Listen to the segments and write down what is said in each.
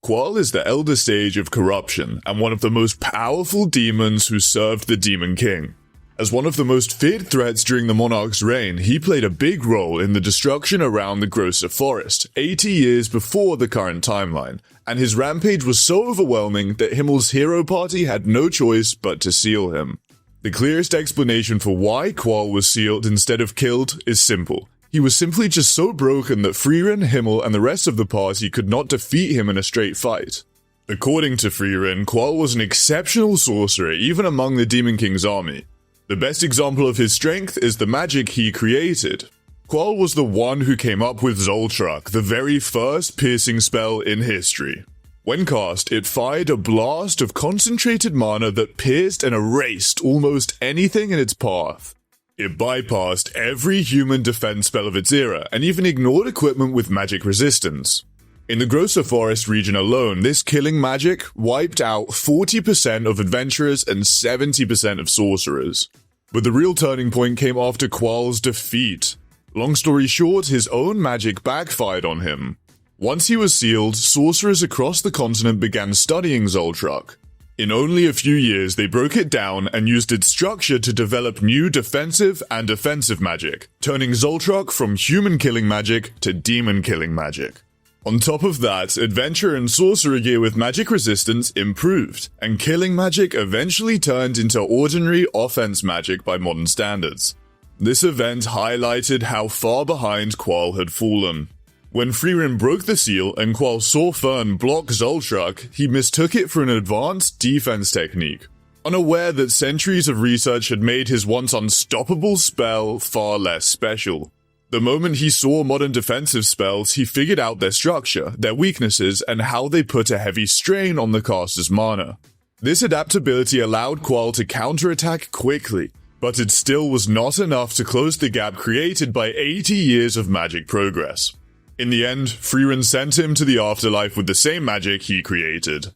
Qual is the elder sage of corruption and one of the most powerful demons who served the Demon King. As one of the most feared threats during the monarch's reign, he played a big role in the destruction around the Größe Forest, 80 years before the current timeline, and his rampage was so overwhelming that Himmel's hero party had no choice but to seal him. The clearest explanation for why Qual was sealed instead of killed is simple. He was simply just so broken that Frieren, Himmel, and the rest of the party could not defeat him in a straight fight. According to Frieren, Qual was an exceptional sorcerer even among the Demon King's army. The best example of his strength is the magic he created. Qual was the one who came up with Schrag, the very first piercing spell in history. When cast, it fired a blast of concentrated mana that pierced and erased almost anything in its path. It bypassed every human defense spell of its era, and even ignored equipment with magic resistance. In the Größe Forest region alone, this killing magic wiped out 40% of adventurers and 70% of sorcerers. But the real turning point came after Qual's defeat. Long story short, his own magic backfired on him. Once he was sealed, sorcerers across the continent began studying Schrag. In only a few years, they broke it down and used its structure to develop new defensive and offensive magic, turning Schrag from human-killing magic to demon-killing magic. On top of that, adventure and sorcerer gear with magic resistance improved, and killing magic eventually turned into ordinary offense magic by modern standards. This event highlighted how far behind Qual had fallen. When Frieren broke the seal and Qual saw Fern block Schrag, he mistook it for an advanced defense technique, unaware that centuries of research had made his once unstoppable spell far less special. The moment he saw modern defensive spells, he figured out their structure, their weaknesses, and how they put a heavy strain on the caster's mana. This adaptability allowed Qual to counterattack quickly, but it still was not enough to close the gap created by 80 years of magic progress. In the end, Frieren sent him to the afterlife with the same magic he created.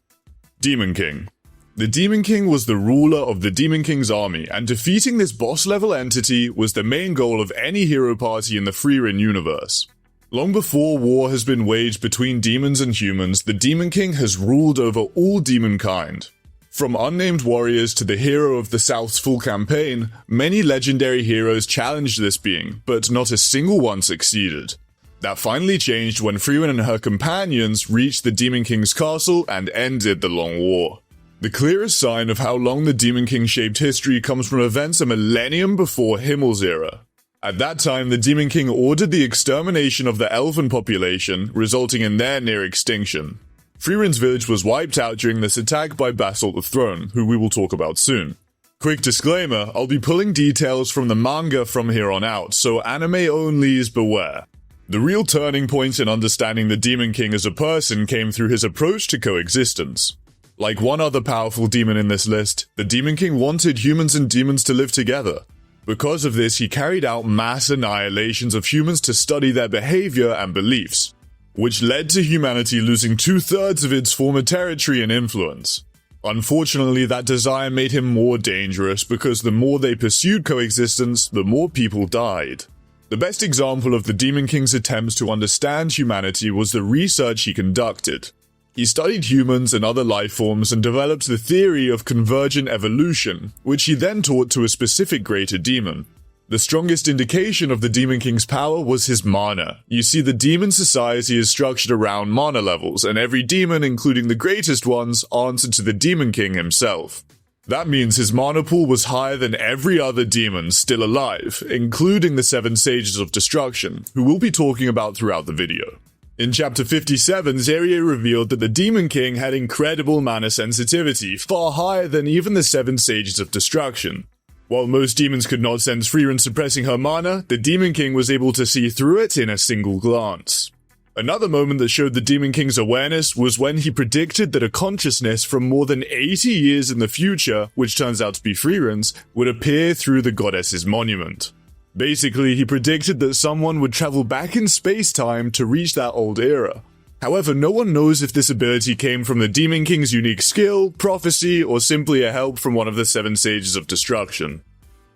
Demon King. The Demon King was the ruler of the Demon King's army, and defeating this boss-level entity was the main goal of any hero party in the Frieren universe. Long before war has been waged between demons and humans, the Demon King has ruled over all demonkind. From unnamed warriors to the hero of the South's full campaign, many legendary heroes challenged this being, but not a single one succeeded. That finally changed when Frieren and her companions reached the Demon King's castle and ended the Long War. The clearest sign of how long the Demon King shaped history comes from events a millennium before Himmel's era. At that time, the Demon King ordered the extermination of the elven population, resulting in their near extinction. Frieren's village was wiped out during this attack by Basalt the Throne, who we will talk about soon. Quick disclaimer, I'll be pulling details from the manga from here on out, so anime-onlys beware. The real turning point in understanding the Demon King as a person came through his approach to coexistence. Like one other powerful demon in this list, the Demon King wanted humans and demons to live together. Because of this, he carried out mass annihilations of humans to study their behavior and beliefs, which led to humanity losing 2/3 of its former territory and influence. Unfortunately, that desire made him more dangerous because the more they pursued coexistence, the more people died. The best example of the Demon King's attempts to understand humanity was the research he conducted. He studied humans and other life forms and developed the theory of convergent evolution, which he then taught to a specific greater demon. The strongest indication of the Demon King's power was his mana. You see, the demon society is structured around mana levels, and every demon, including the greatest ones, answered to the Demon King himself. That means his mana pool was higher than every other demon still alive, including the 7 Sages of Destruction, who we'll be talking about throughout the video. In chapter 57, Zerier revealed that the Demon King had incredible mana sensitivity, far higher than even the 7 Sages of Destruction. While most demons could not sense Frieren suppressing her mana, the Demon King was able to see through it in a single glance. Another moment that showed the Demon King's awareness was when he predicted that a consciousness from more than 80 years in the future, which turns out to be Frieren's, would appear through the goddess's monument. Basically, he predicted that someone would travel back in space-time to reach that old era. However, no one knows if this ability came from the Demon King's unique skill, prophecy, or simply a help from one of the 7 Sages of Destruction.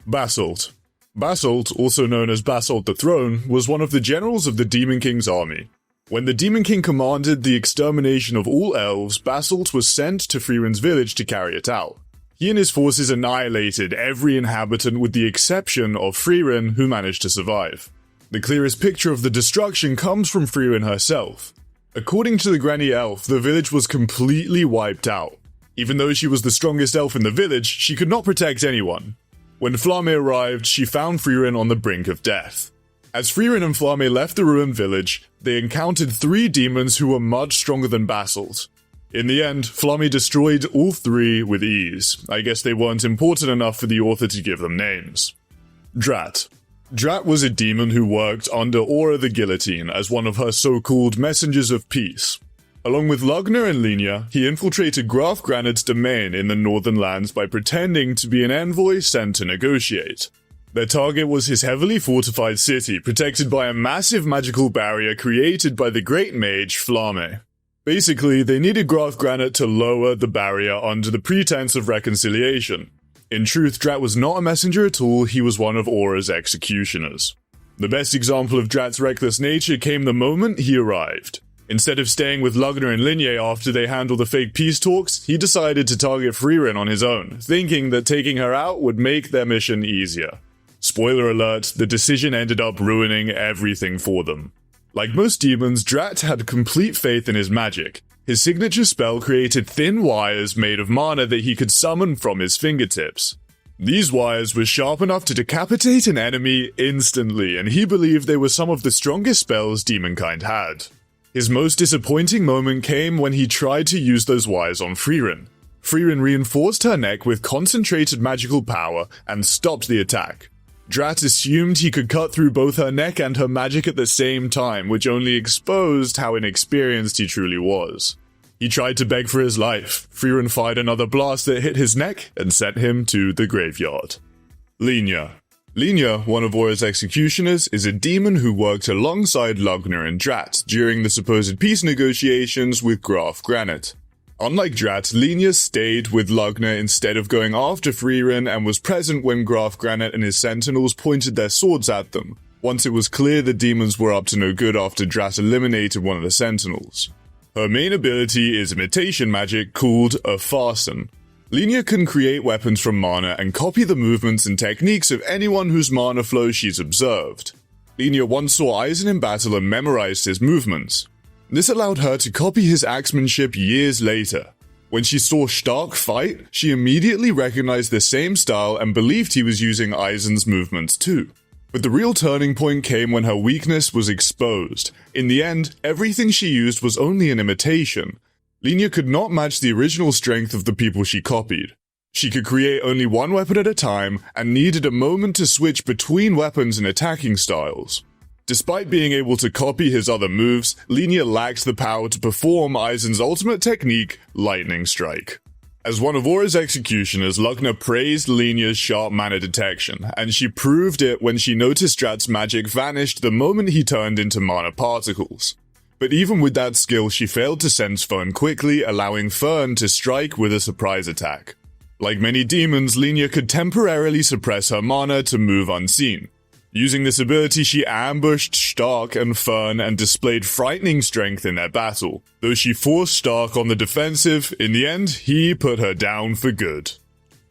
Basalt. Basalt, also known as Basalt the Throne, was one of the generals of the Demon King's army. When the Demon King commanded the extermination of all elves, Basalt was sent to Frieren's village to carry it out. He and his forces annihilated every inhabitant with the exception of Frieren, who managed to survive. The clearest picture of the destruction comes from Frieren herself. According to the Granny Elf, the village was completely wiped out. Even though she was the strongest elf in the village, she could not protect anyone. When Flamme arrived, she found Frieren on the brink of death. As Frieren and Flamme left the ruined village, they encountered 3 demons who were much stronger than Basalt. In the end, Flamme destroyed all 3 with ease. I guess they weren't important enough for the author to give them names. Draht. Draht was a demon who worked under Aura the Guillotine as one of her so-called messengers of peace. Along with Lugna and Linie, he infiltrated Graf Granit's domain in the northern lands by pretending to be an envoy sent to negotiate. Their target was his heavily fortified city, protected by a massive magical barrier created by the great mage Flamme. Basically, they needed Graf Granit to lower the barrier under the pretense of reconciliation. In truth, Draht was not a messenger at all, he was one of Aura's executioners. The best example of Draht's reckless nature came the moment he arrived. Instead of staying with Lugna and Linie after they handled the fake peace talks, he decided to target Frieren on his own, thinking that taking her out would make their mission easier. Spoiler alert, the decision ended up ruining everything for them. Like most demons, Draht had complete faith in his magic. His signature spell created thin wires made of mana that he could summon from his fingertips. These wires were sharp enough to decapitate an enemy instantly, and he believed they were some of the strongest spells demonkind had. His most disappointing moment came when he tried to use those wires on Frieren. Frieren reinforced her neck with concentrated magical power and stopped the attack. Draht assumed he could cut through both her neck and her magic at the same time, which only exposed how inexperienced he truly was. He tried to beg for his life. Frieren fired another blast that hit his neck and sent him to the graveyard. Linie. Linie, one of Aura's executioners, is a demon who worked alongside Lugna and Draht during the supposed peace negotiations with Graf Granit. Unlike Draht, Linie stayed with Lugna instead of going after Frieren and was present when Graf Granit and his sentinels pointed their swords at them, once it was clear the demons were up to no good after Draht eliminated one of the sentinels. Her main ability is imitation magic called a fasten. Linie can create weapons from mana and copy the movements and techniques of anyone whose mana flow she's observed. Linie once saw Eisen in battle and memorized his movements. This allowed her to copy his axemanship years later. When she saw Schrag fight, she immediately recognized the same style and believed he was using Eisen's movements too. But the real turning point came when her weakness was exposed. In the end, everything she used was only an imitation. Linie could not match the original strength of the people she copied. She could create only one weapon at a time and needed a moment to switch between weapons and attacking styles. Despite being able to copy his other moves, Linie lacked the power to perform Eisen's ultimate technique, Lightning Strike. As one of Aura's executioners, Lugna praised Linie's sharp mana detection, and she proved it when she noticed Draht's magic vanished the moment he turned into mana particles. But even with that skill, she failed to sense Fern quickly, allowing Fern to strike with a surprise attack. Like many demons, Linie could temporarily suppress her mana to move unseen. Using this ability, she ambushed Schrag and Fern and displayed frightening strength in their battle. Though she forced Schrag on the defensive, in the end, he put her down for good.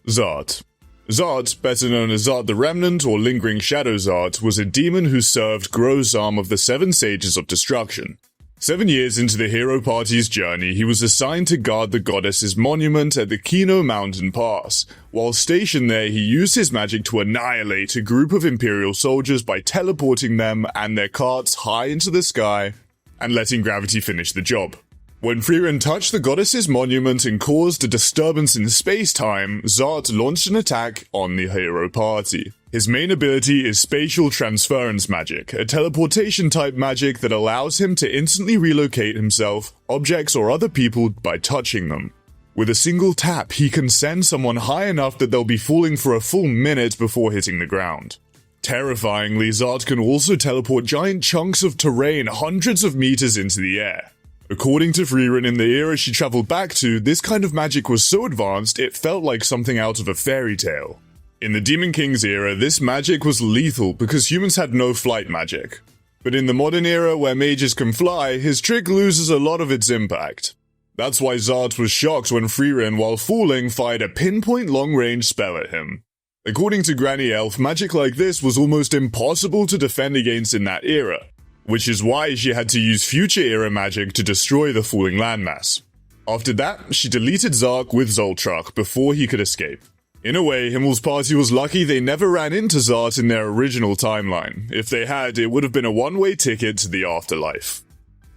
Zart. Zart, better known as Zart the Remnant or Lingering Shadow Zart, was a demon who served Grosam of the Seven Sages of Destruction. 7 years into the hero party's journey, he was assigned to guard the goddess's monument at the Kino Mountain Pass. While stationed there, he used his magic to annihilate a group of Imperial soldiers by teleporting them and their carts high into the sky and letting gravity finish the job. When Frieren touched the goddess's monument and caused a disturbance in space-time, Zart launched an attack on the hero party. His main ability is spatial transference magic, a teleportation-type magic that allows him to instantly relocate himself, objects, or other people by touching them. With a single tap, he can send someone high enough that they'll be falling for a full minute before hitting the ground. Terrifyingly, Zart can also teleport giant chunks of terrain hundreds of meters into the air. According to Frieren, in the era she traveled back to, this kind of magic was so advanced it felt like something out of a fairy tale. In the Demon King's era, this magic was lethal because humans had no flight magic. But in the modern era where mages can fly, his trick loses a lot of its impact. That's why Zart was shocked when Frieren, while falling, fired a pinpoint long-range spell at him. According to Granny Elf, magic like this was almost impossible to defend against in that era, which is why she had to use future-era magic to destroy the falling landmass. After that, she deleted Zart with Zoltrak before he could escape. In a way, Himmel's party was lucky they never ran into Zart in their original timeline. If they had, it would have been a one-way ticket to the afterlife.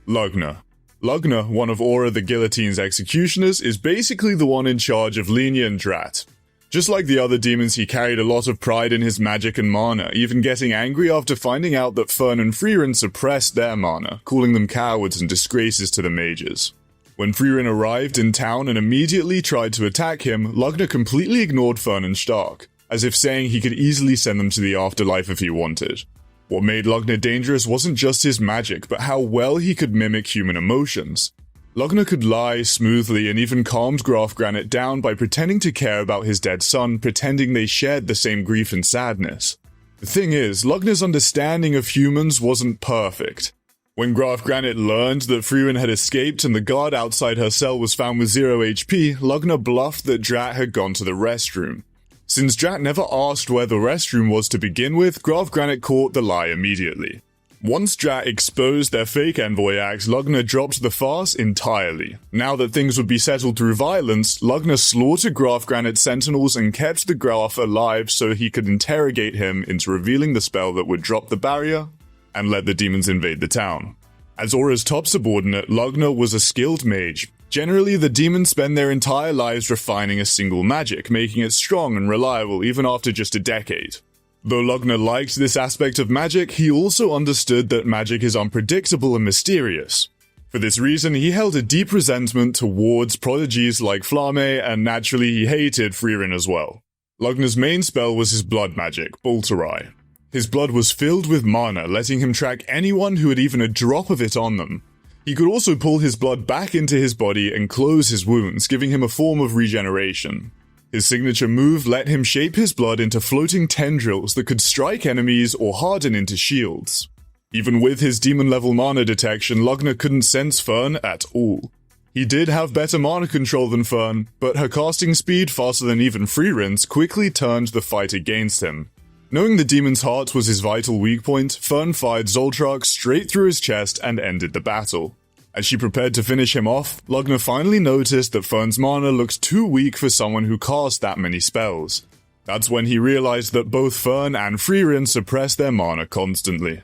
Lugna. Lugna, one of Aura the Guillotine's executioners, is basically the one in charge of Linie and Draht. Just like the other demons, he carried a lot of pride in his magic and mana, even getting angry after finding out that Fern and Frieren suppressed their mana, calling them cowards and disgraces to the mages. When Frieren arrived in town and immediately tried to attack him, Lugna completely ignored Fern and Schrag, as if saying he could easily send them to the afterlife if he wanted. What made Lugna dangerous wasn't just his magic, but how well he could mimic human emotions. Lugna could lie smoothly and even calmed Grafgranit down by pretending to care about his dead son, pretending they shared the same grief and sadness. The thing is, Lugna's understanding of humans wasn't perfect. When Grafgranit learned that Frieren had escaped and the guard outside her cell was found with 0 HP, Lugna bluffed that Draht had gone to the restroom. Since Draht never asked where the restroom was to begin with, Grafgranit caught the lie immediately. Once Draht exposed their fake envoy act, Lugna dropped the farce entirely. Now that things would be settled through violence, Lugna slaughtered Grafgranit's sentinels and kept the Graf alive so he could interrogate him into revealing the spell that would drop the barrier and let the demons invade the town. As Aura's top subordinate, Lugna was a skilled mage. Generally, the demons spend their entire lives refining a single magic, making it strong and reliable even after just a decade. Though Lugna liked this aspect of magic, he also understood that magic is unpredictable and mysterious. For this reason, he held a deep resentment towards prodigies like Flame, and naturally he hated Frieren as well. Lugna's main spell was his blood magic, Bolterai. His blood was filled with mana, letting him track anyone who had even a drop of it on them. He could also pull his blood back into his body and close his wounds, giving him a form of regeneration. His signature move let him shape his blood into floating tendrils that could strike enemies or harden into shields. Even with his demon-level mana detection, Lugna couldn't sense Fern at all. He did have better mana control than Fern, but her casting speed, faster than even Frieren's, quickly turned the fight against him. Knowing the demon's heart was his vital weak point, Fern fired Zoltrak straight through his chest and ended the battle. As she prepared to finish him off, Lugna finally noticed that Fern's mana looked too weak for someone who cast that many spells. That's when he realized that both Fern and Frieren suppressed their mana constantly.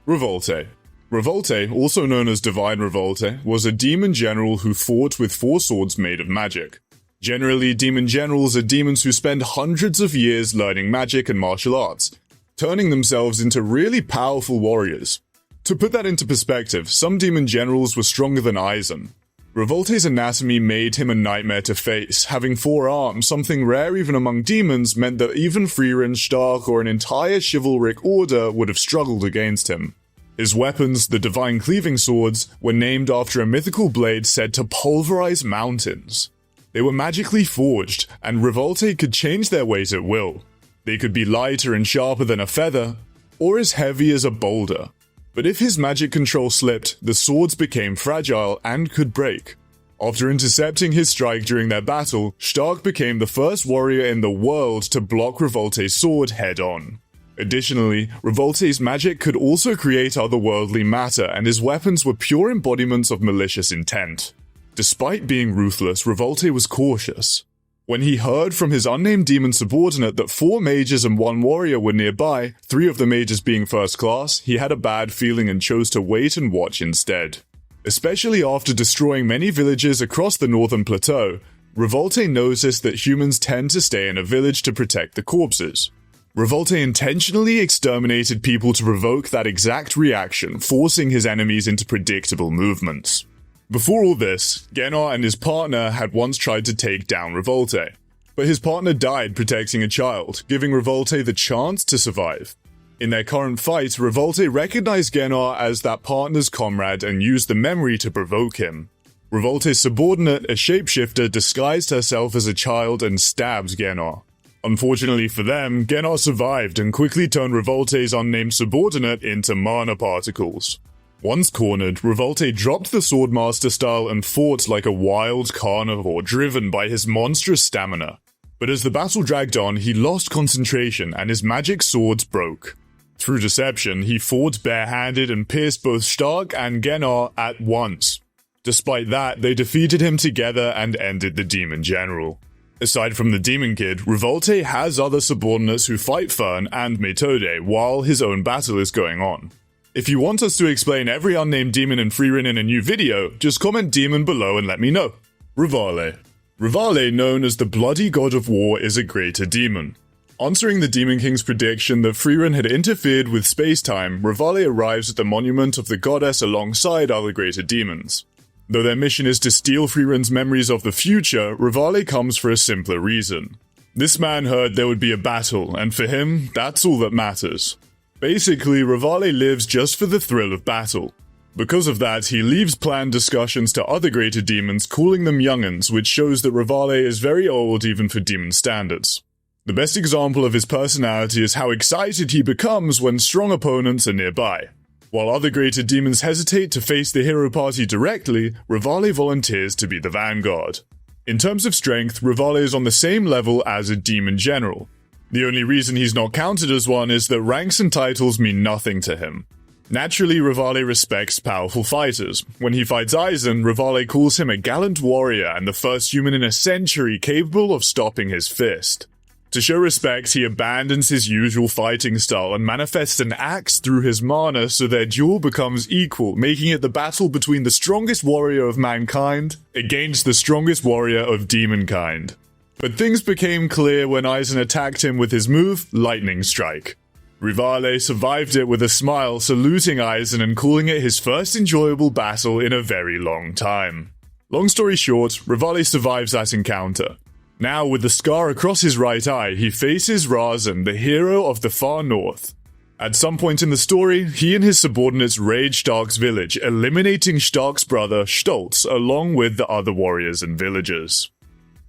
Revolte. Revolte, also known as Divine Revolte, was a demon general who fought with 4 swords made of magic. Generally, demon generals are demons who spend hundreds of years learning magic and martial arts, turning themselves into really powerful warriors. To put that into perspective, some demon generals were stronger than Eisen. Revolte's anatomy made him a nightmare to face. Having 4 arms, something rare even among demons, meant that even Frieren, Stark, or an entire chivalric order would have struggled against him. His weapons, the Divine Cleaving Swords, were named after a mythical blade said to pulverize mountains. They were magically forged, and Revolte could change their weight at will. They could be lighter and sharper than a feather, or as heavy as a boulder. But if his magic control slipped, the swords became fragile and could break. After intercepting his strike during their battle, Stark became the first warrior in the world to block Revolte's sword head-on. Additionally, Revolte's magic could also create otherworldly matter, and his weapons were pure embodiments of malicious intent. Despite being ruthless, Revolte was cautious. When he heard from his unnamed demon subordinate that 4 mages and 1 warrior were nearby, 3 of the mages being first class, he had a bad feeling and chose to wait and watch instead. Especially after destroying many villages across the northern plateau, Revolte noticed that humans tend to stay in a village to protect the corpses. Revolte intentionally exterminated people to provoke that exact reaction, forcing his enemies into predictable movements. Before all this, Genar and his partner had once tried to take down Revolte, but his partner died protecting a child, giving Revolte the chance to survive. In their current fight, Revolte recognized Genar as that partner's comrade and used the memory to provoke him. Revolte's subordinate, a shapeshifter, disguised herself as a child and stabbed Genar. Unfortunately for them, Gennar survived and quickly turned Revolte's unnamed subordinate into mana particles. Once cornered, Revolte dropped the Swordmaster style and fought like a wild carnivore driven by his monstrous stamina. But as the battle dragged on, he lost concentration and his magic swords broke. Through deception, he fought barehanded and pierced both Schrag and Gennar at once. Despite that, they defeated him together and ended the Demon General. Aside from the Demon Kid, Revolte has other subordinates who fight Fern and Methode while his own battle is going on. If you want us to explain every unnamed demon in Frieren in a new video, just comment demon below and let me know. Rivale. Rivale, known as the Bloody God of War, is a greater demon. Answering the Demon King's prediction that Frieren had interfered with space-time, Rivale arrives at the monument of the goddess alongside other greater demons. Though their mission is to steal Frieren's memories of the future, Rivale comes for a simpler reason. This man heard there would be a battle, and for him, that's all that matters. Basically, Rivale lives just for the thrill of battle. Because of that, he leaves planned discussions to other greater demons, calling them young'uns, which shows that Rivale is very old even for demon standards. The best example of his personality is how excited he becomes when strong opponents are nearby. While other greater demons hesitate to face the hero party directly, Rivale volunteers to be the vanguard. In terms of strength, Rivale is on the same level as a demon general. The only reason he's not counted as one is that ranks and titles mean nothing to him. Naturally, Rivale respects powerful fighters. When he fights Aizen, Rivale calls him a gallant warrior and the first human in a century capable of stopping his fist. To show respect, he abandons his usual fighting style and manifests an axe through his mana so their duel becomes equal, making it the battle between the strongest warrior of mankind against the strongest warrior of demonkind. But things became clear when Aizen attacked him with his move, Lightning Strike. Rivale survived it with a smile, saluting Aizen and calling it his first enjoyable battle in a very long time. Long story short, Rivale survives that encounter. Now, with the scar across his right eye, he faces Razan, the hero of the far north. At some point in the story, he and his subordinates raid Stark's village, eliminating Stark's brother, Stolz, along with the other warriors and villagers.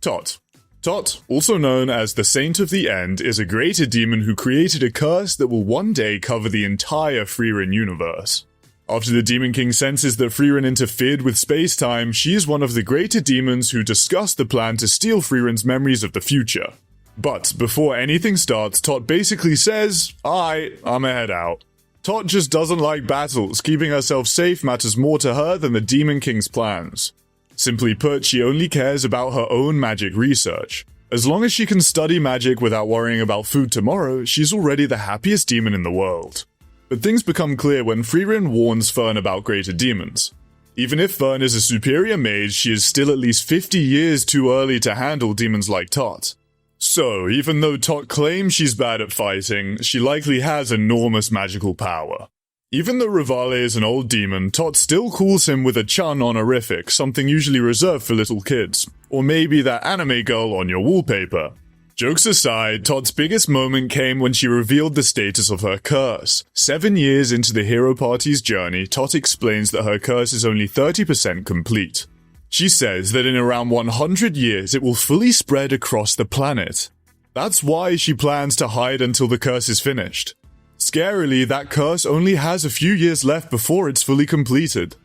Tot. Tot, also known as the Saint of the End, is a greater demon who created a curse that will one day cover the entire Frieren universe. After the Demon King senses that Frieren interfered with space-time, she is one of the greater demons who discuss the plan to steal Frieren's memories of the future. But before anything starts, Tot basically says, I'ma head out. Tot just doesn't like battles, keeping herself safe matters more to her than the Demon King's plans. Simply put, she only cares about her own magic research. As long as she can study magic without worrying about food tomorrow, she's already the happiest demon in the world. But things become clear when Frieren warns Fern about greater demons. Even if Fern is a superior mage, she is still at least 50 years too early to handle demons like Tot. So, even though Tot claims she's bad at fighting, she likely has enormous magical power. Even though Rivale is an old demon, Tot still calls him with a chun honorific, something usually reserved for little kids. Or maybe that anime girl on your wallpaper. Jokes aside, Tot's biggest moment came when she revealed the status of her curse. 7 years into the hero party's journey, Tot explains that her curse is only 30% complete. She says that in around 100 years it will fully spread across the planet. That's why she plans to hide until the curse is finished. Scarily, that curse only has a few years left before it's fully completed.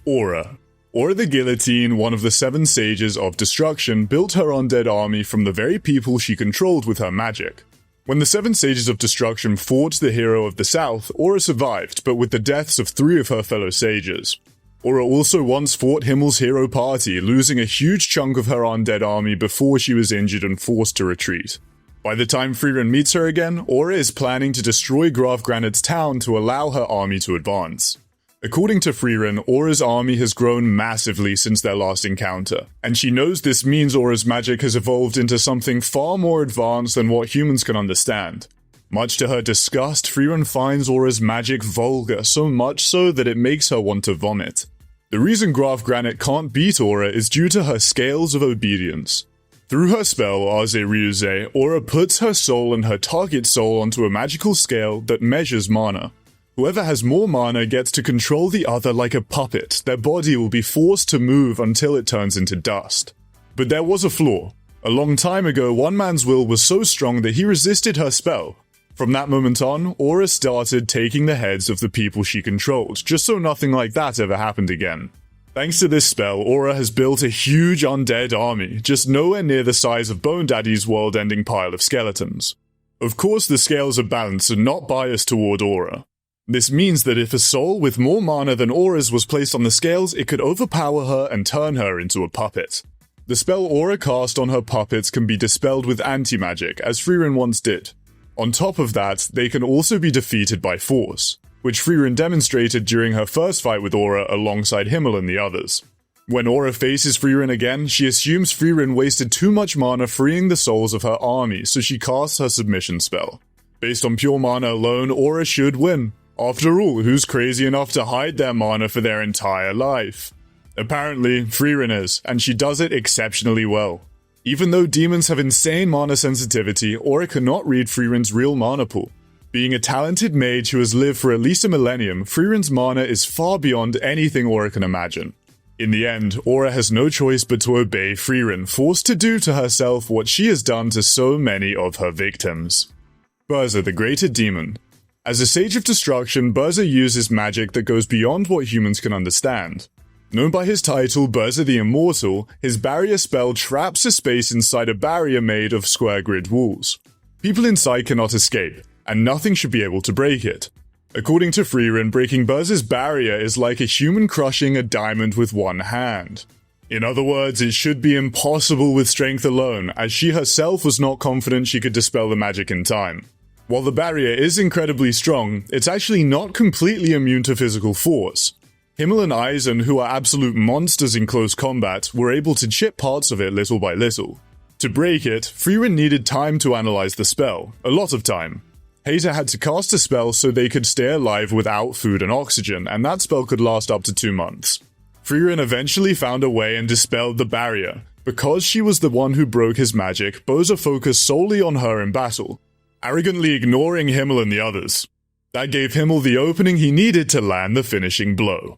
Aura. Aura the Guillotine, one of the 7 sages of destruction, built her undead army from the very people she controlled with her magic. When the 7 sages of destruction fought the hero of the south, Aura survived, but with the deaths of 3 of her fellow sages. Aura also once fought Himmel's hero party, losing a huge chunk of her undead army before she was injured and forced to retreat. By the time Frieren meets her again, Aura is planning to destroy Grafgranit's town to allow her army to advance. According to Frieren, Aura's army has grown massively since their last encounter, and she knows this means Aura's magic has evolved into something far more advanced than what humans can understand. Much to her disgust, Frieren finds Aura's magic vulgar, so much so that it makes her want to vomit. The reason Grafgranit can't beat Aura is due to her scales of obedience. Through her spell, Arze Ryuze, Aura puts her soul and her target soul onto a magical scale that measures mana. Whoever has more mana gets to control the other like a puppet. Their body will be forced to move until it turns into dust. But there was a flaw. A long time ago, one man's will was so strong that he resisted her spell. From that moment on, Aura started taking the heads of the people she controlled, just so nothing like that ever happened again. Thanks to this spell, Aura has built a huge undead army, just nowhere near the size of Bone Daddy's world-ending pile of skeletons. Of course, the scales are balanced and not biased toward Aura. This means that if a soul with more mana than Aura's was placed on the scales, it could overpower her and turn her into a puppet. The spell Aura cast on her puppets can be dispelled with anti-magic, as Frieren once did. On top of that, they can also be defeated by force, which Frieren demonstrated during her first fight with Aura alongside Himmel and the others. When Aura faces Frieren again, she assumes Frieren wasted too much mana freeing the souls of her army, so she casts her submission spell. Based on pure mana alone, Aura should win. After all, who's crazy enough to hide their mana for their entire life? Apparently, Frieren is, and she does it exceptionally well. Even though demons have insane mana sensitivity, Aura cannot read Frieren's real mana pool. Being a talented mage who has lived for at least a millennium, Frieren's mana is far beyond anything Aura can imagine. In the end, Aura has no choice but to obey Frieren, forced to do to herself what she has done to so many of her victims. Bosa, the Greater Demon. As a Sage of Destruction, Bosa uses magic that goes beyond what humans can understand. Known by his title, Bosa the Immortal, his barrier spell traps a space inside a barrier made of square grid walls. People inside cannot escape, and nothing should be able to break it. According to Frieren, breaking Bosa's barrier is like a human crushing a diamond with one hand. In other words, it should be impossible with strength alone, as she herself was not confident she could dispel the magic in time. While the barrier is incredibly strong, it's actually not completely immune to physical force. Himmel and Eisen, who are absolute monsters in close combat, were able to chip parts of it little by little. To break it, Frieren needed time to analyze the spell, a lot of time. Hater had to cast a spell so they could stay alive without food and oxygen, and that spell could last up to 2 months. Frieren eventually found a way and dispelled the barrier. Because she was the one who broke his magic, Bosa focused solely on her in battle, arrogantly ignoring Himmel and the others. That gave Himmel the opening he needed to land the finishing blow.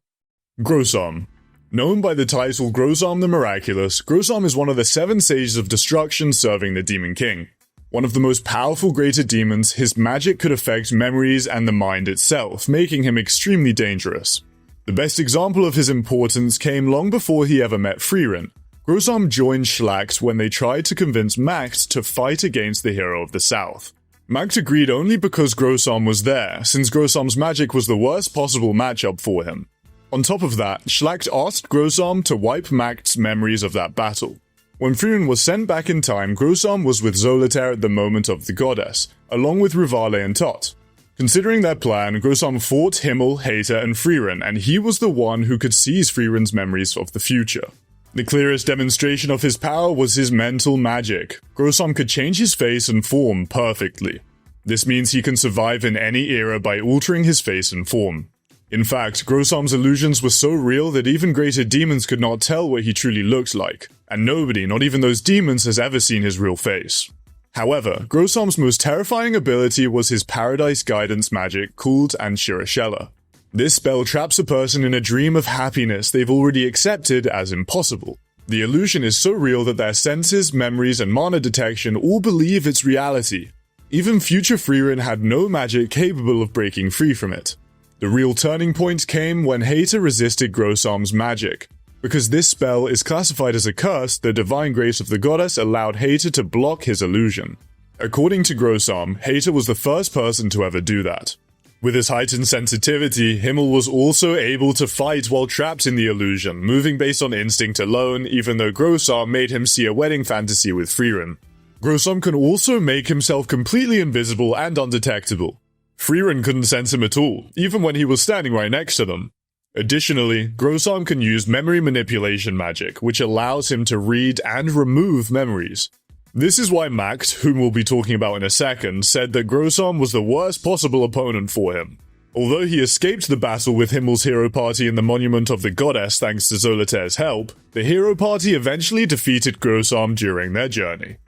Grosam. Known by the title Grosam the Miraculous, Grosam is one of the 7 Sages of Destruction serving the Demon King. One of the most powerful greater demons, his magic could affect memories and the mind itself, making him extremely dangerous. The best example of his importance came long before he ever met Frieren. Grosam joined Schlact when they tried to convince Macht to fight against the hero of the South. Macht agreed only because Grosam was there, since Grosam's magic was the worst possible matchup for him. On top of that, Schlact asked Grosam to wipe Macht's memories of that battle. When Frieren was sent back in time, Grosam was with Zolitaire at the moment of the goddess, along with Rivale and Tot. Considering their plan, Grosam fought Himmel, Hater, and Frieren, and he was the one who could seize Frieren's memories of the future. The clearest demonstration of his power was his mental magic. Grosam could change his face and form perfectly. This means he can survive in any era by altering his face and form. In fact, Grosam's illusions were so real that even greater demons could not tell what he truly looked like, and nobody, not even those demons, has ever seen his real face. However, Grosam's most terrifying ability was his Paradise Guidance magic called Anshirashella. This spell traps a person in a dream of happiness they've already accepted as impossible. The illusion is so real that their senses, memories, and mana detection all believe it's reality. Even future Frieren had no magic capable of breaking free from it. The real turning point came when Hater resisted Grosam's magic. Because this spell is classified as a curse, the divine grace of the goddess allowed Hater to block his illusion. According to Grosam, Hater was the first person to ever do that. With his heightened sensitivity, Himmel was also able to fight while trapped in the illusion, moving based on instinct alone, even though Grosam made him see a wedding fantasy with Frieren. Grosam can also make himself completely invisible and undetectable. Frieren couldn't sense him at all, even when he was standing right next to them. Additionally, Grosam can use memory manipulation magic, which allows him to read and remove memories. This is why Macht, whom we'll be talking about in a second, said that Grosam was the worst possible opponent for him. Although he escaped the battle with Himmel's hero party in the Monument of the Goddess thanks to Zolitaire's help, the hero party eventually defeated Grosam during their journey.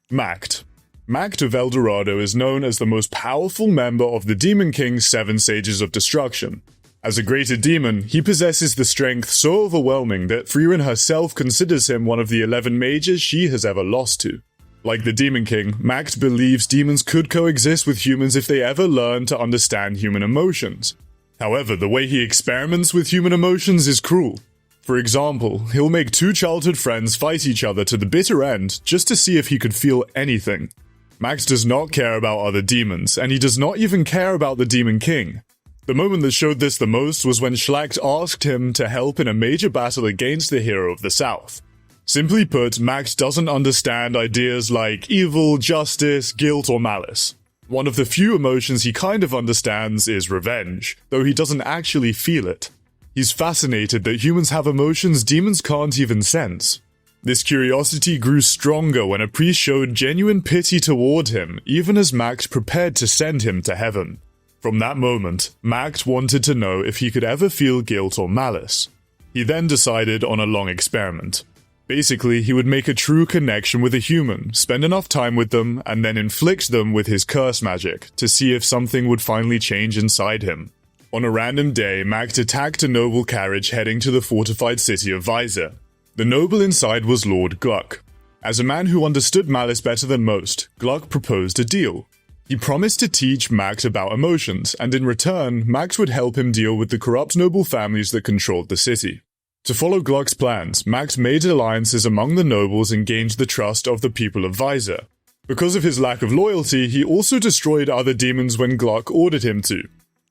Macht. Macht of El Dorado is known as the most powerful member of the Demon King's 7 Sages of Destruction. As a greater demon, he possesses the strength so overwhelming that Frieren herself considers him one of the 11 mages she has ever lost to. Like the Demon King, Macht believes demons could coexist with humans if they ever learn to understand human emotions. However, the way he experiments with human emotions is cruel. For example, he'll make 2 childhood friends fight each other to the bitter end just to see if he could feel anything. Macht does not care about other demons, and he does not even care about the Demon King. The moment that showed this the most was when Schlact asked him to help in a major battle against the hero of the South. Simply put, Macht doesn't understand ideas like evil, justice, guilt, or malice. One of the few emotions he kind of understands is revenge, though he doesn't actually feel it. He's fascinated that humans have emotions demons can't even sense. This curiosity grew stronger when a priest showed genuine pity toward him, even as Macht prepared to send him to heaven. From that moment, Macht wanted to know if he could ever feel guilt or malice. He then decided on a long experiment. Basically, he would make a true connection with a human, spend enough time with them, and then inflict them with his curse magic to see if something would finally change inside him. On a random day, Macht attacked a noble carriage heading to the fortified city of Visor. The noble inside was Lord Gluck. As a man who understood malice better than most, Gluck proposed a deal. He promised to teach Macht about emotions, and in return, Macht would help him deal with the corrupt noble families that controlled the city. To follow Gluck's plans, Macht made alliances among the nobles and gained the trust of the people of Visor. Because of his lack of loyalty, he also destroyed other demons when Gluck ordered him to.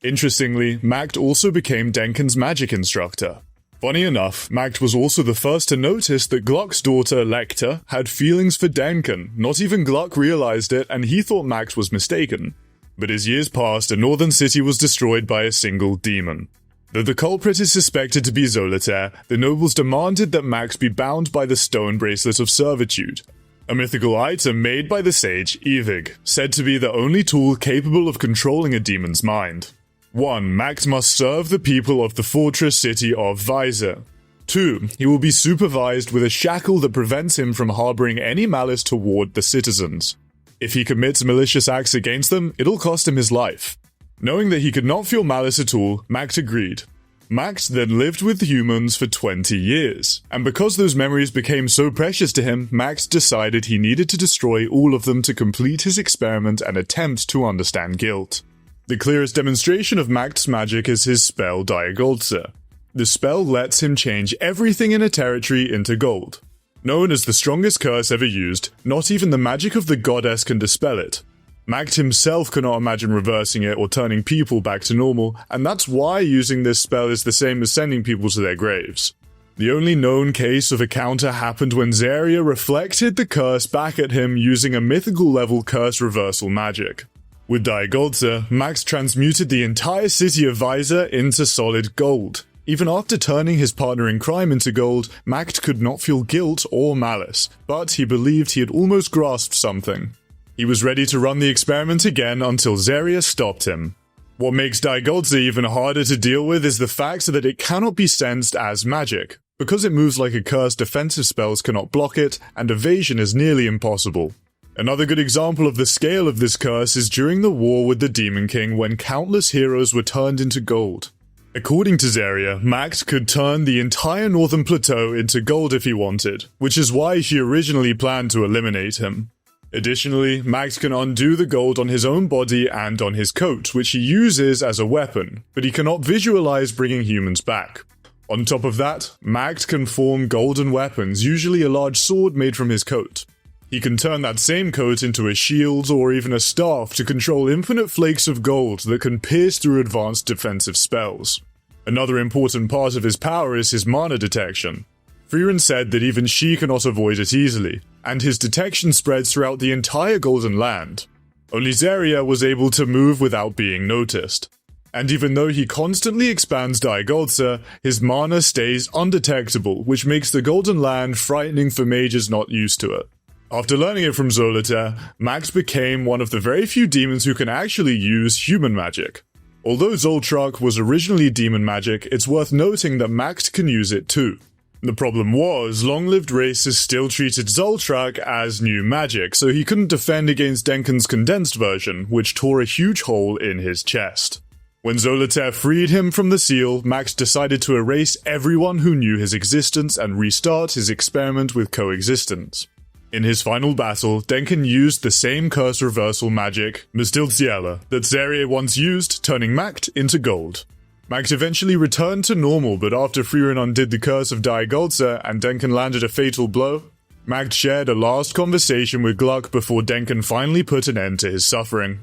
Interestingly, Macht also became Denken's magic instructor. Funny enough, Macht was also the first to notice that Gluck's daughter, Lecter, had feelings for Denken. Not even Gluck realized it, and he thought Macht was mistaken. But as years passed, a northern city was destroyed by a single demon. Though the culprit is suspected to be Zolitaire, the nobles demanded that Macht be bound by the stone bracelet of servitude, a mythical item made by the sage Ivig, said to be the only tool capable of controlling a demon's mind. 1. Macht must serve the people of the fortress city of Visor. 2. He will be supervised with a shackle that prevents him from harboring any malice toward the citizens. If he commits malicious acts against them, it'll cost him his life. Knowing that he could not feel malice at all, Macht agreed. Macht then lived with humans for 20 years, and because those memories became so precious to him, Macht decided he needed to destroy all of them to complete his experiment and attempt to understand guilt. The clearest demonstration of Macht's magic is his spell Diagolze. The spell lets him change everything in a territory into gold. Known as the strongest curse ever used, not even the magic of the goddess can dispel it. Macht himself cannot imagine reversing it or turning people back to normal, and that's why using this spell is the same as sending people to their graves. The only known case of a counter happened when Zaria reflected the curse back at him using a mythical level curse reversal magic. With Diagolze, Macht transmuted the entire city of Visor into solid gold. Even after turning his partner in crime into gold, Macht could not feel guilt or malice, but he believed he had almost grasped something. He was ready to run the experiment again until Zaria stopped him. What makes Diagolze even harder to deal with is the fact that it cannot be sensed as magic. Because it moves like a curse, defensive spells cannot block it, and evasion is nearly impossible. Another good example of the scale of this curse is during the war with the Demon King when countless heroes were turned into gold. According to Zaria, Macht could turn the entire northern plateau into gold if he wanted, which is why she originally planned to eliminate him. Additionally, Macht can undo the gold on his own body and on his coat, which he uses as a weapon, but he cannot visualize bringing humans back. On top of that, Macht can form golden weapons, usually a large sword made from his coat. He can turn that same coat into a shield or even a staff to control infinite flakes of gold that can pierce through advanced defensive spells. Another important part of his power is his mana detection. Frieren said that even she cannot avoid it easily, and his detection spreads throughout the entire Golden Land. Only Zaria was able to move without being noticed. And even though he constantly expands Diagolze, his mana stays undetectable, which makes the Golden Land frightening for mages not used to it. After learning it from Zolitaire, Macht became one of the very few demons who can actually use human magic. Although Zoltrak was originally demon magic, it's worth noting that Macht can use it too. The problem was, long-lived races still treated Zoltrak as new magic, so he couldn't defend against Denken's condensed version, which tore a huge hole in his chest. When Zolitaire freed him from the seal, Max decided to erase everyone who knew his existence and restart his experiment with coexistence. In his final battle, Denken used the same curse reversal magic, Mistilziella, that Zerie once used, turning Macht into gold. Macht eventually returned to normal, but after Frieren undid the curse of Die Golze and Denken landed a fatal blow, Macht shared a last conversation with Gluck before Denken finally put an end to his suffering.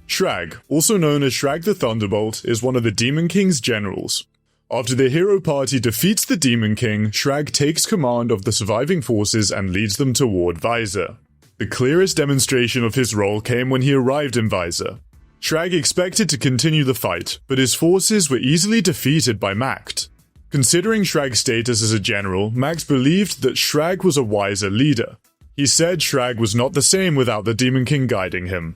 Schrag, also known as Schrag the Thunderbolt, is one of the Demon King's generals. After the hero party defeats the Demon King, Schrag takes command of the surviving forces and leads them toward Visor. The clearest demonstration of his role came when he arrived in Visor. Schrag expected to continue the fight, but his forces were easily defeated by Macht. Considering Schrag's status as a general, Max believed that Schrag was a wiser leader. He said Schrag was not the same without the Demon King guiding him.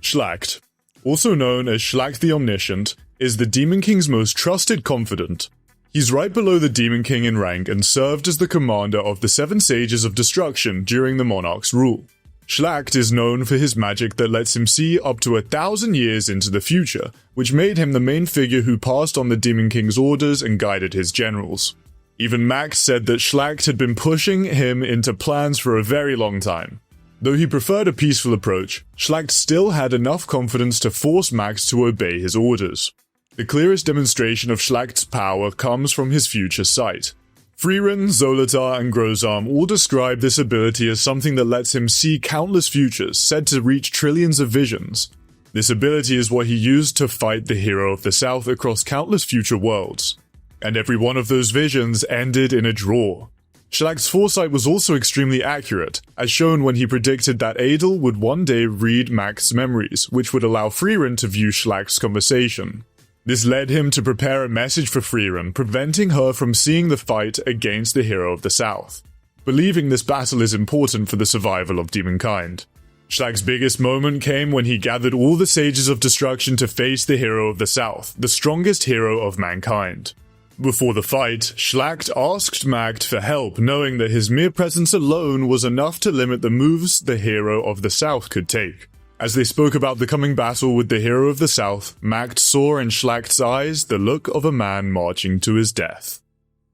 Schlact, also known as Schlact the Omniscient, is the Demon King's most trusted confidant. He's right below the Demon King in rank and served as the commander of the 7 Sages of Destruction during the monarch's rule. Schlact is known for his magic that lets him see up to 1,000 years into the future, which made him the main figure who passed on the Demon King's orders and guided his generals. Even Max said that Schlact had been pushing him into plans for a very long time. Though he preferred a peaceful approach, Schlact still had enough confidence to force Max to obey his orders. The clearest demonstration of Schlact's power comes from his future sight. Frieren, Zolitaire, and Grosam all describe this ability as something that lets him see countless futures, said to reach trillions of visions. This ability is what he used to fight the hero of the South across countless future worlds. And every one of those visions ended in a draw. Schlagt's foresight was also extremely accurate, as shown when he predicted that Adel would one day read Max's memories, which would allow Frieren to view Schlagt's conversation. This led him to prepare a message for Frieren, preventing her from seeing the fight against the hero of the South, believing this battle is important for the survival of demonkind. Schlagt's biggest moment came when he gathered all the Sages of Destruction to face the hero of the South, the strongest hero of mankind. Before the fight, Schlact asked Macht for help, knowing that his mere presence alone was enough to limit the moves the hero of the South could take. As they spoke about the coming battle with the hero of the South, Macht saw in Schlact's eyes the look of a man marching to his death.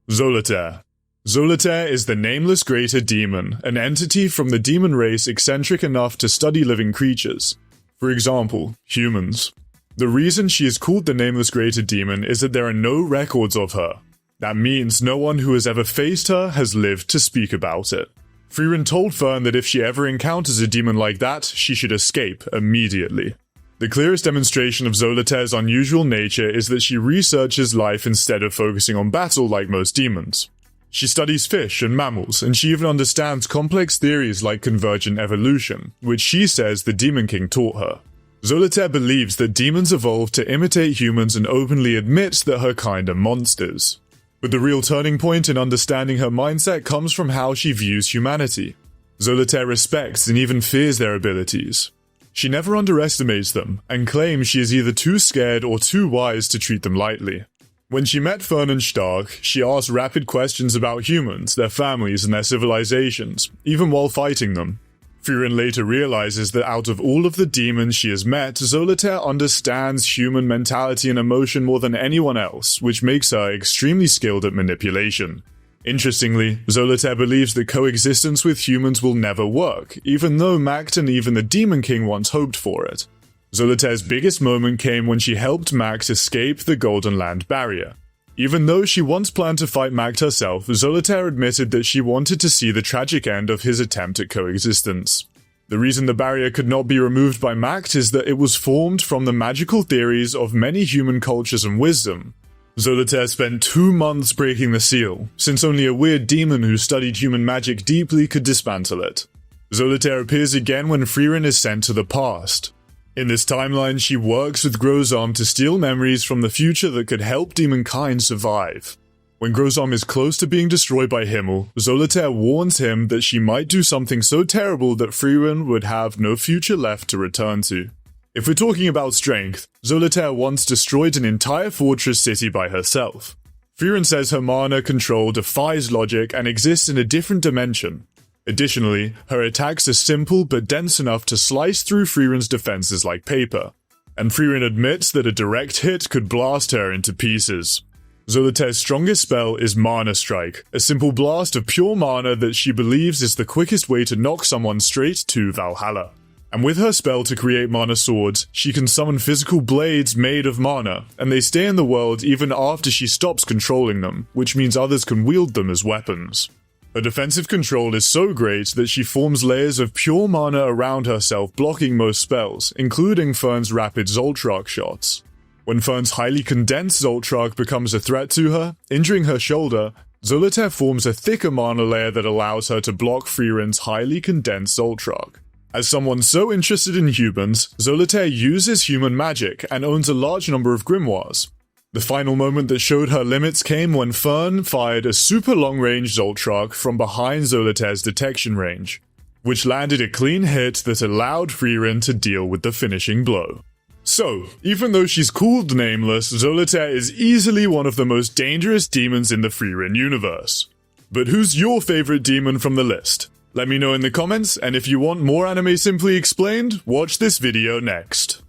Zolitaire. Zolitaire is the nameless greater demon, an entity from the demon race eccentric enough to study living creatures. For example, humans. The reason she is called the nameless greater demon is that there are no records of her. That means no one who has ever faced her has lived to speak about it. Frieren told Fern that if she ever encounters a demon like that, she should escape immediately. The clearest demonstration of Zolitaire's unusual nature is that she researches life instead of focusing on battle like most demons. She studies fish and mammals, and she even understands complex theories like convergent evolution, which she says the Demon King taught her. Zolitaire believes that demons evolved to imitate humans and openly admits that her kind are monsters. But the real turning point in understanding her mindset comes from how she views humanity. Zolitaire respects and even fears their abilities. She never underestimates them, and claims she is either too scared or too wise to treat them lightly. When she met Fern and Stark, she asked rapid questions about humans, their families, and their civilizations, even while fighting them. Frieren later realizes that out of all of the demons she has met, Zolitaire understands human mentality and emotion more than anyone else, which makes her extremely skilled at manipulation. Interestingly, Zolitaire believes that coexistence with humans will never work, even though Macht and even the Demon King once hoped for it. Zolitaire's biggest moment came when she helped Macht escape the Golden Land barrier. Even though she once planned to fight Macht herself, Zolitaire admitted that she wanted to see the tragic end of his attempt at coexistence. The reason the barrier could not be removed by Macht is that it was formed from the magical theories of many human cultures and wisdom. Zolitaire spent 2 months breaking the seal, since only a weird demon who studied human magic deeply could dismantle it. Zolitaire appears again when Frieren is sent to the past. In this timeline, she works with Grosam to steal memories from the future that could help demonkind survive. When Grosam is close to being destroyed by Himmel, Zolitaire warns him that she might do something so terrible that Frieren would have no future left to return to. If we're talking about strength, Zolitaire once destroyed an entire fortress city by herself. Frieren says her mana control defies logic and exists in a different dimension. Additionally, her attacks are simple but dense enough to slice through Frieren's defenses like paper. and Frieren admits that a direct hit could blast her into pieces. Zolitaire's strongest spell is Mana Strike, a simple blast of pure mana that she believes is the quickest way to knock someone straight to Valhalla. And with her spell to create mana swords, she can summon physical blades made of mana, and they stay in the world even after she stops controlling them, which means others can wield them as weapons. Her defensive control is so great that she forms layers of pure mana around herself, blocking most spells, including Fern's rapid Zoltrak shots. When Fern's highly condensed Zoltrak becomes a threat to her, injuring her shoulder, Zolitaire forms a thicker mana layer that allows her to block Frieren's highly condensed Zoltrak. As someone so interested in humans, Zolitaire uses human magic and owns a large number of grimoires. The final moment that showed her limits came when Fern fired a super long-range Zoltrak from behind Zolitaire's detection range, which landed a clean hit that allowed Frieren to deal with the finishing blow. So, even though she's called nameless, Zolitaire is easily one of the most dangerous demons in the Frieren universe. But who's your favorite demon from the list? Let me know in the comments, and if you want more anime simply explained, watch this video next.